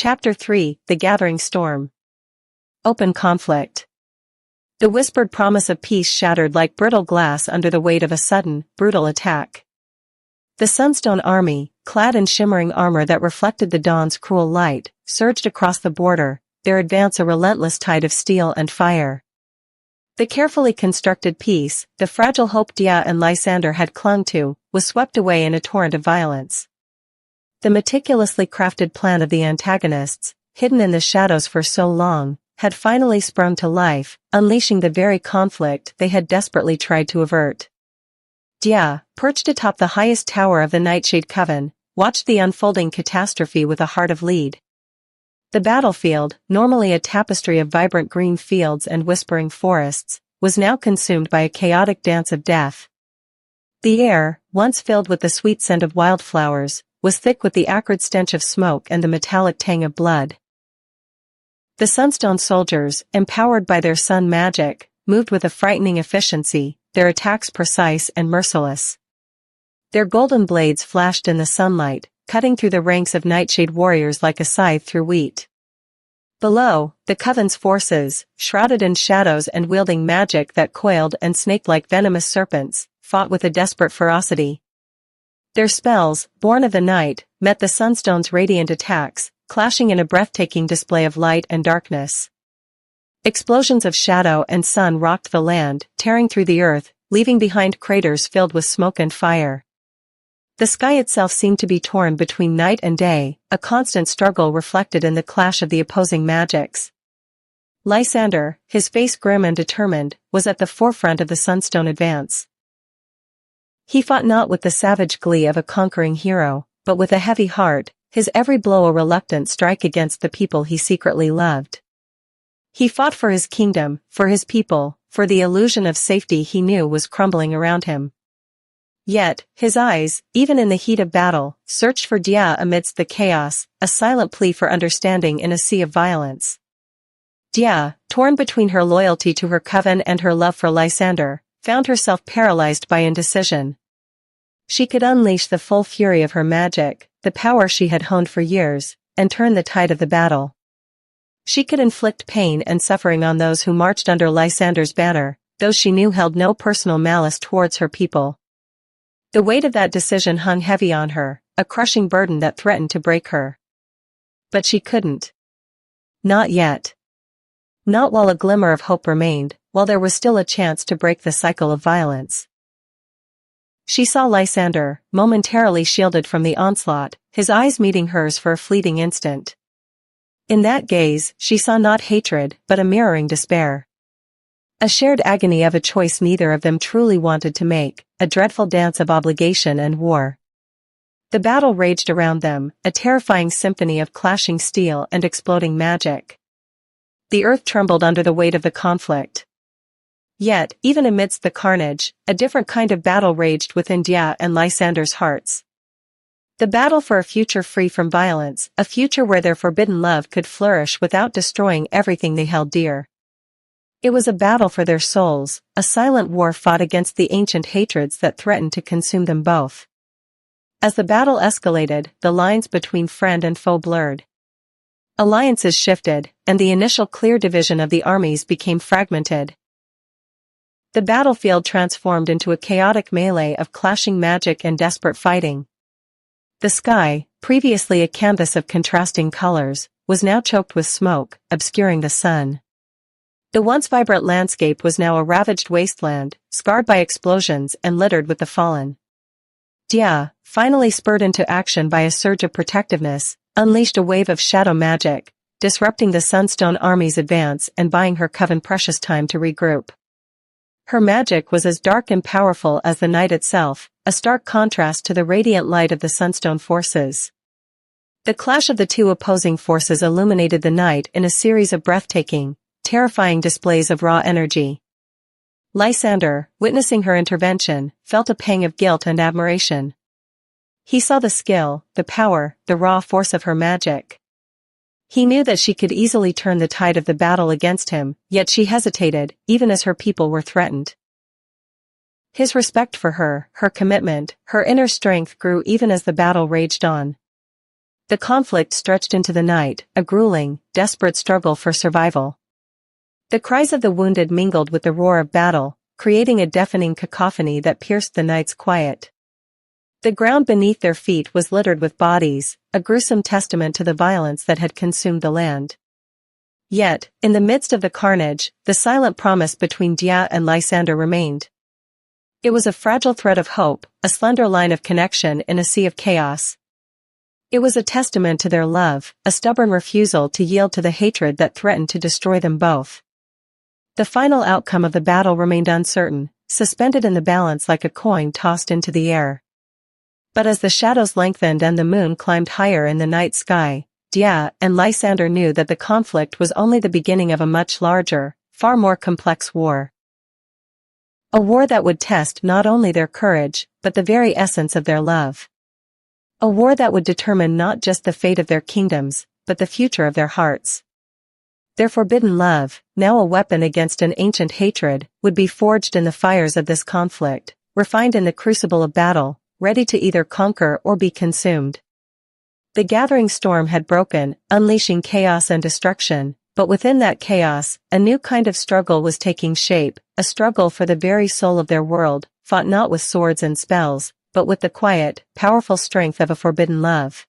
Chapter 3, The Gathering Storm. Open conflict. The whispered promise of peace shattered like brittle glass under the weight of a sudden, brutal attack. The Sunstone army, clad in shimmering armor that reflected the dawn's cruel light, surged across the border, their advance a relentless tide of steel and fire. The carefully constructed peace, the fragile hope Dia and Lysander had clung to, was swept away in a torrent of violence. The meticulously crafted plan of the antagonists, hidden in the shadows for so long, had finally sprung to life, unleashing the very conflict they had desperately tried to avert. Dia, perched atop the highest tower of the Nightshade coven, watched the unfolding catastrophe with a heart of lead. The battlefield, normally a tapestry of vibrant green fields and whispering forests, was now consumed by a chaotic dance of death. The air, once filled with the sweet scent of wildflowers, was thick with the acrid stench of smoke and the metallic tang of blood. The Sunstone soldiers, empowered by their sun magic, moved with a frightening efficiency, their attacks precise and merciless. Their golden blades flashed in the sunlight, cutting through the ranks of Nightshade warriors like a scythe through wheat. Below, the Coven's forces, shrouded in shadows and wielding magic that coiled and snaked like venomous serpents, fought with a desperate ferocity. Their spells, born of the night, met the Sunstone's radiant attacks, clashing in a breathtaking display of light and darkness. Explosions of shadow and sun rocked the land, tearing through the earth, leaving behind craters filled with smoke and fire. The sky itself seemed to be torn between night and day, a constant struggle reflected in the clash of the opposing magics. Lysander, his face grim and determined, was at the forefront of the Sunstone advance. He fought not with the savage glee of a conquering hero, but with a heavy heart, his every blow a reluctant strike against the people he secretly loved. He fought for his kingdom, for his people, for the illusion of safety he knew was crumbling around him. Yet, his eyes, even in the heat of battle, searched for Dia amidst the chaos, a silent plea for understanding in a sea of violence. Dia, torn between her loyalty to her coven and her love for Lysander, found herself paralyzed by indecision. She could unleash the full fury of her magic, the power she had honed for years, and turn the tide of the battle. She could inflict pain and suffering on those who marched under Lysander's banner, those she knew held no personal malice towards her people. The weight of that decision hung heavy on her, a crushing burden that threatened to break her. But she couldn't. Not yet. Not while a glimmer of hope remained, while there was still a chance to break the cycle of violence. She saw Lysander, momentarily shielded from the onslaught, his eyes meeting hers for a fleeting instant. In that gaze, she saw not hatred, but a mirroring despair. A shared agony of a choice neither of them truly wanted to make, a dreadful dance of obligation and war. The battle raged around them, a terrifying symphony of clashing steel and exploding magic. The earth trembled under the weight of the conflict. Yet, even amidst the carnage, a different kind of battle raged within Dia and Lysander's hearts. The battle for a future free from violence, a future where their forbidden love could flourish without destroying everything they held dear. It was a battle for their souls, a silent war fought against the ancient hatreds that threatened to consume them both. As the battle escalated, the lines between friend and foe blurred. Alliances shifted, and the initial clear division of the armies became fragmented. The battlefield transformed into a chaotic melee of clashing magic and desperate fighting. The sky, previously a canvas of contrasting colors, was now choked with smoke, obscuring the sun. The once vibrant landscape was now a ravaged wasteland, scarred by explosions and littered with the fallen. Dia, finally spurred into action by a surge of protectiveness, unleashed a wave of shadow magic, disrupting the Sunstone army's advance and buying her coven precious time to regroup. Her magic was as dark and powerful as the night itself, a stark contrast to the radiant light of the Sunstone forces. The clash of the two opposing forces illuminated the night in a series of breathtaking, terrifying displays of raw energy. Lysander, witnessing her intervention, felt a pang of guilt and admiration. He saw the skill, the power, the raw force of her magic. He knew that she could easily turn the tide of the battle against him, yet she hesitated, even as her people were threatened. His respect for her, her commitment, her inner strength grew even as the battle raged on. The conflict stretched into the night, a grueling, desperate struggle for survival. The cries of the wounded mingled with the roar of battle, creating a deafening cacophony that pierced the night's quiet. The ground beneath their feet was littered with bodies, a gruesome testament to the violence that had consumed the land. Yet, in the midst of the carnage, the silent promise between Dia and Lysander remained. It was a fragile thread of hope, a slender line of connection in a sea of chaos. It was a testament to their love, a stubborn refusal to yield to the hatred that threatened to destroy them both. The final outcome of the battle remained uncertain, suspended in the balance like a coin tossed into the air. But as the shadows lengthened and the moon climbed higher in the night sky, Dia and Lysander knew that the conflict was only the beginning of a much larger, far more complex war. A war that would test not only their courage, but the very essence of their love. A war that would determine not just the fate of their kingdoms, but the future of their hearts. Their forbidden love, now a weapon against an ancient hatred, would be forged in the fires of this conflict, refined in the crucible of battle, ready to either conquer or be consumed. The gathering storm had broken, unleashing chaos and destruction, but within that chaos, a new kind of struggle was taking shape, a struggle for the very soul of their world, fought not with swords and spells, but with the quiet, powerful strength of a forbidden love.